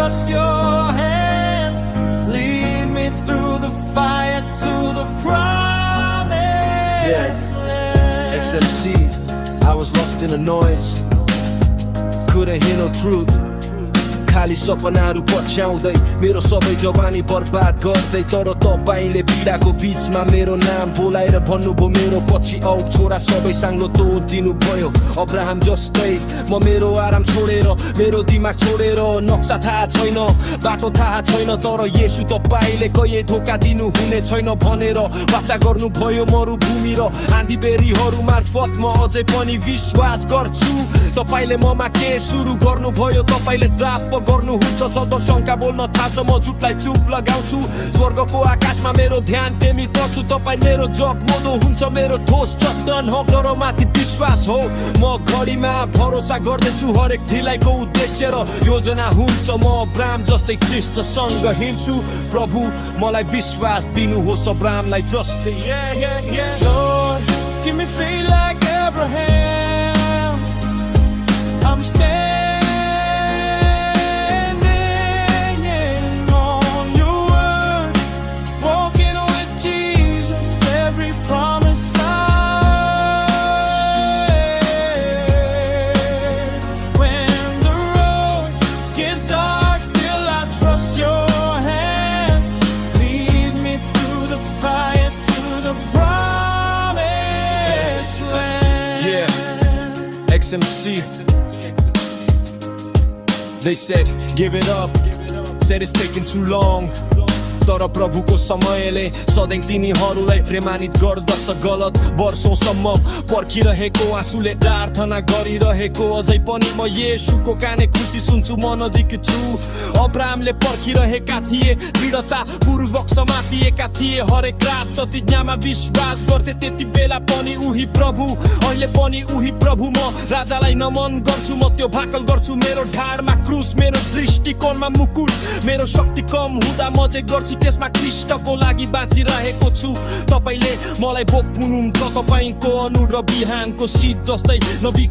trust your hand. Lead me through the fire to the promised land. XMC, I was lost in the noise, couldn't hear no truth. खाली सपनाहरू पछ्याउँदै मेरो सबै जवानी बर्बाद गर्दै तर तपाईले पीडाको बीचमा मेरो नाम बोलाएर भन्नुभयो मेरो पछि आऊ छोरा सबै साङ्लो तोडिदिनु भयो अब्राहम जस्तै म मेरो आराम छोडेर मेरो दिमाग छोडेर नक्सा थाहा छैन बाटो थाहा छैन तर येशू तपाईले कहिले धोका दिनु हुने छैन भनेर वाचा गर्नु भयो मरुभूमि र आँधी बेरीहरू मार्फत म अझै पनि विश्वास गर्छु तपाईले ममा के सुरु गर्नु भयो तपाईले ड्राप गर्नुहुन्छ सदर शंका बोल्न थाल्छ म झुटलाई चुप लगाउँछु स्वर्गको आकाशमा मेरो ध्यान तेमी गर्छु तपाई मेरो जगमोदो हुन्छ मेरो ठोस चट्टन हो तर माथि विश्वास हो म घडीमा भरोसा गर्दैछु हरेक ढिलाइको उद्देश्य र योजना हुन्छ म अब्राहम जस्तै ख्रीष्टसँग हिँड्छु प्रभु मलाई विश्वास दिनुहोस् अब्राहमलाई जस्तै Lord, give me faith like Abraham. I'm standing on your word, walking with Jesus, every promise I heard. When the road gets dark, still I trust your hand. Lead me through the fire to the promised land. Yeah, XMC. They said, give it up, said it's taking too long. तर प्रभुको समयले सधैँ तिनीहरूलाई प्रेमान्वित गर्दछ गलत वर्षौंसम्म पर्खिरहेको आँसुले प्रार्थना गरिरहेको अझै पनि म येशूको काने खुसी सुन्छु म नजिक छु अब्राहमले पर्खिरहेका थिए दृढता पूर्वक समातिएका थिए हरेक रात प्रतिज्ञामा विश्वास गर्थे त्यति बेला पनि उही प्रभु अहिले पनि उही प्रभु म राजालाई नमन गर्छु म त्यो भाकल गर्छु मेरो ढाडमा क्रुस मेरो दृष्टिकोणमा मुकुट मेरो शक्ति कम हुँदा म चाहिँ गर्छु त्यसमा ख्रीष्टको लागि बाँचिरहेको छु तपाईले मलाई बोक्नुहुन्छ तपाईको अनु र बिहानको शीत जस्तै नबी